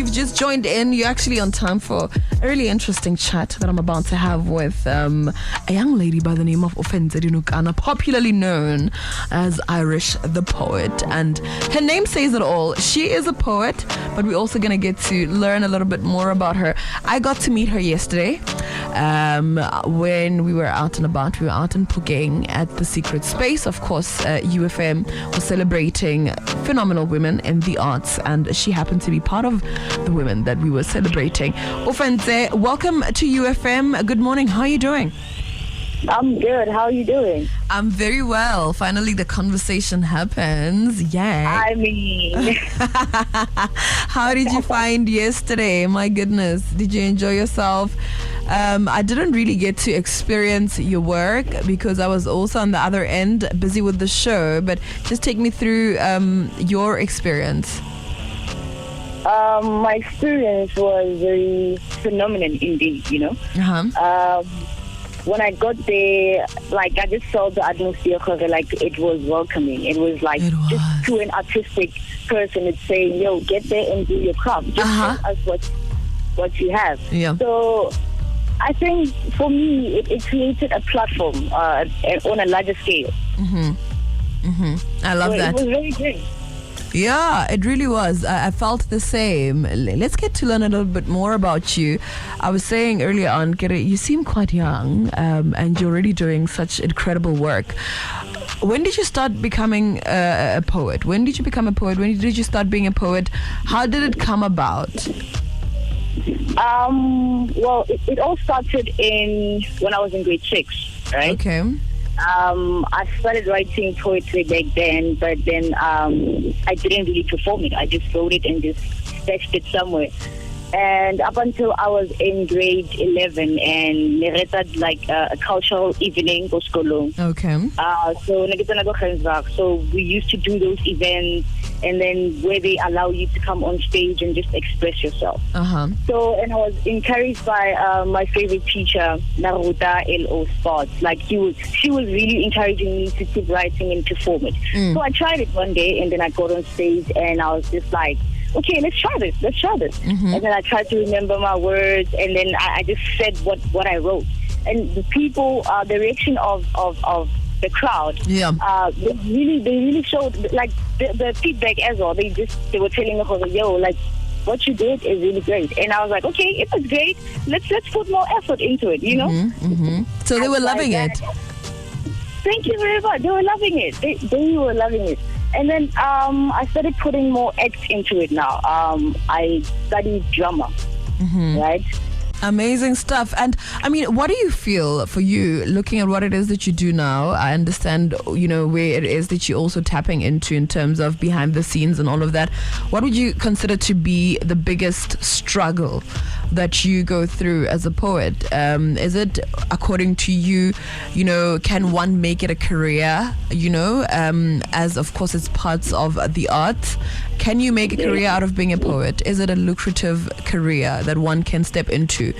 you've just joined in, you're actually on time for a really interesting chat that I'm about to have with a young lady by the name of Ofentse, popularly known as Irish the Poet. And her name says it all. She is a poet, but we're also going to get to learn a little bit more about her. I got to meet her yesterday when we were out and about. We were out in Pugeng at the Secret Space. Of course, UFM was celebrating phenomenal women in the arts, and she happened to be part of the women that we were celebrating. Ofentse, welcome to UFM. Good morning. How are you doing? I'm good. How are you doing? I'm very well. Finally, the conversation happens. Yay. I mean... How did you find yesterday? My goodness. Did you enjoy yourself? I didn't really get to experience your work because I was also on the other end, busy with the show. But just take me through your experience. My experience was very phenomenal indeed, you know. When I got there, like, I just saw the atmosphere, like, it was welcoming. It was like, just to an artistic person, it's saying, yo, get there and do your craft. Just tell us what you have. Yeah. So I think for me, it created a platform on a larger scale. I love that. It was very great. Yeah, it really was. I felt the same. Let's get to learn a little bit more about you. I was saying earlier on, Kere, you seem quite young, and you're already doing such incredible work. When did you start becoming a poet? When did you become a poet? When did you start being a poet? How did it come about? Well, it all started when I was in grade 6, right? Okay. I started writing poetry back then, but then I didn't really perform it. I just wrote it and just stashed it somewhere. And up until I was in grade 11, and we had like a cultural evening for school. Okay. So we used to do those events, and then where they allow you to come on stage and just express yourself. So, and I was encouraged by my favorite teacher, Naruta L.O. Sports. Like, she was really encouraging me to keep writing and perform it. So I tried it one day, and then I got on stage, and I was just like, okay, let's try this. And then I tried to remember my words, and then I just said what I wrote. And the people, the reaction of the crowd, they really showed, like, the feedback as well. They were telling me, yo, like, what you did is really great. And I was like, okay, it was great. Let's put more effort into it, you know? So they were loving it. Thank you very much. They were loving it. They were loving it. And then I started putting more acts into it now. I studied drama, right? Amazing stuff. And I mean, what do you feel for you looking at what it is that you do now? I understand, you know, where it is that you're also tapping into in terms of behind the scenes and all of that. What would you consider to be the biggest struggle that you go through as a poet? Is it, according to you, you know, can one make it a career, you know, as of course it's parts of the arts? Can you make a career out of being a poet? Is it a lucrative career that one can step into?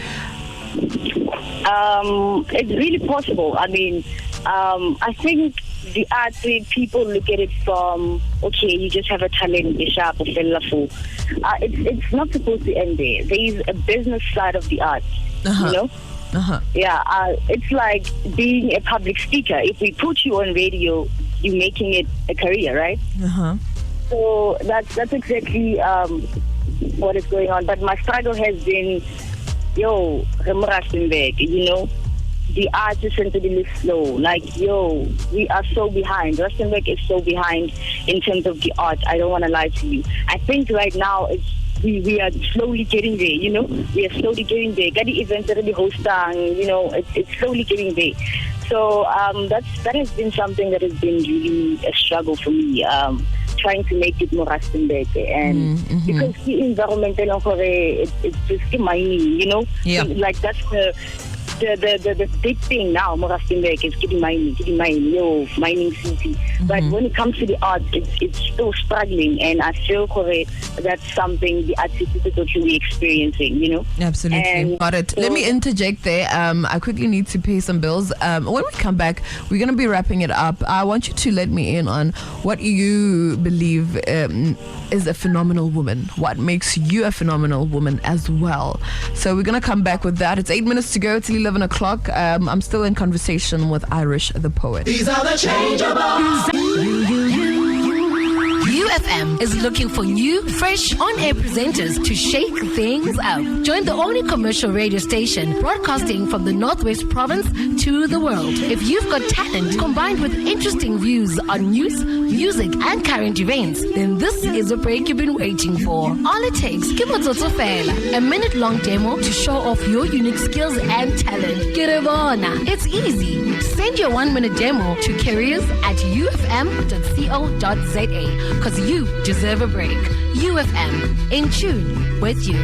It's really possible. I mean, I think the arts, people look at it from, okay, you just have a talent, it's not supposed to end there. There is a business side of the arts, you know? Yeah, it's like being a public speaker. If we put you on radio, you're making it a career, right? So that's exactly what is going on. But my struggle has been, yo, you know, the arts is really slow. Like, yo, we are so behind. Rustenburg is so behind in terms of the art. I don't want to lie to you. I think right now we are slowly getting there, you know. We are slowly getting there. Got the events already hosting, you know, it's slowly getting there. So that has been something that has been really a struggle for me. Trying to make it more Rustenburg, and because the environmental, it's just mining, you know. So, like, that's the big thing now, Rustenburg, is getting mining, mining city. But when it comes to the arts, it's still struggling, and I feel that's something the artists are totally experiencing, you know. Absolutely. And got it. Let me interject there. I quickly need to pay some bills. When we come back, we're going to be wrapping it up. I want you to let me in on what you believe is a phenomenal woman. What makes you a phenomenal woman as well? So we're going to come back with that. It's 8 minutes to go till 11 o'clock. I'm still in conversation with Irish the poet. These are the changeables. UFM is looking for new, fresh, on-air presenters to shake things up. Join the only commercial radio station broadcasting from the Northwest Province to the world. If you've got talent combined with interesting views on news, music, and current events, then this is a break you've been waiting for. All it takes, a minute-long demo to show off your unique skills and talent. It's easy. Send your 1-minute demo to careers@ufm.co.za. Because you deserve a break. UFM, in tune with you.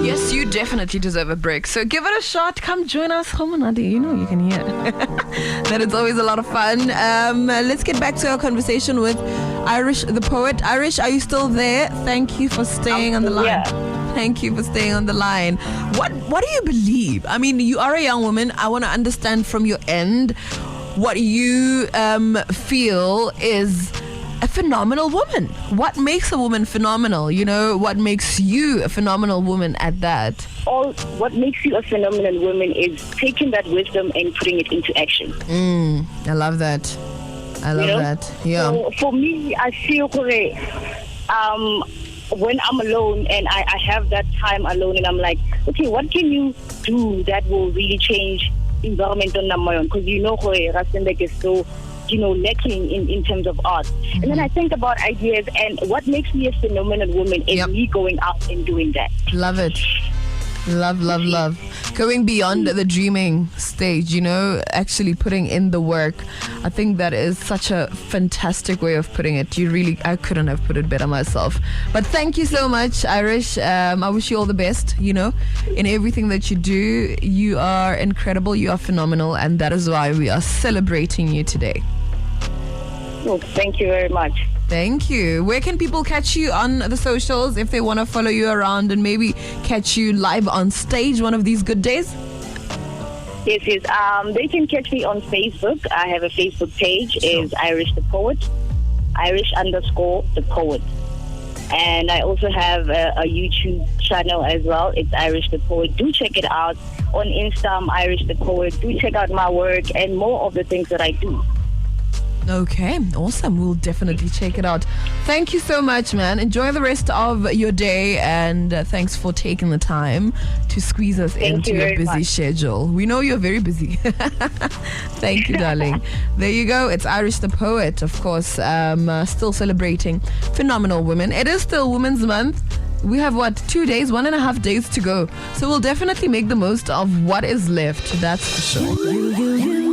Yes, you definitely deserve a break. So give it a shot. Come join us. You know you can hear. That is always a lot of fun. Let's get back to our conversation with Irish the poet. Irish, are you still there? Thank you for staying on the line. Yeah. Thank you for staying on the line. What do you believe? I mean, you are a young woman. I want to understand from your end what you feel is a phenomenal woman. What makes a woman phenomenal? You know, what makes you a phenomenal woman at that? What makes you a phenomenal woman is taking that wisdom and putting it into action. I love that. I love that. Yeah. So for me, I feel when I'm alone and I have that time alone, and I'm like, okay, what can you do that will really change environment on Namayon? Because Rustenburg is so, lacking in terms of art. And then I think about ideas, and what makes me a phenomenal woman is me going out and doing that. Love it. Love. Going beyond the dreaming stage, actually putting in the work. I think that is such a fantastic way of putting it. I couldn't have put it better myself. But thank you so much, Irish. I wish you all the best, in everything that you do. You are incredible. You are phenomenal. And that is why we are celebrating you today. Well, thank you very much. Thank you. Where can people catch you on the socials if they want to follow you around and maybe catch you live on stage one of these good days? Yes. They can catch me on Facebook. I have a Facebook page. Is Irish the Poet, Irish_the Poet. And I also have a YouTube channel as well. It's Irish the Poet. Do check it out. On Insta, I'm Irish the Poet. Do check out my work and more of the things that I do. Okay, awesome. We'll definitely check it out. Thank you so much, man. Enjoy the rest of your day, and thanks for taking the time to squeeze us into your busy schedule. We know you're very busy. Thank you, darling. There you go. It's Irish the Poet, of course, still celebrating phenomenal women. It is still Women's Month. We have 1.5 days to go. So we'll definitely make the most of what is left. That's for sure.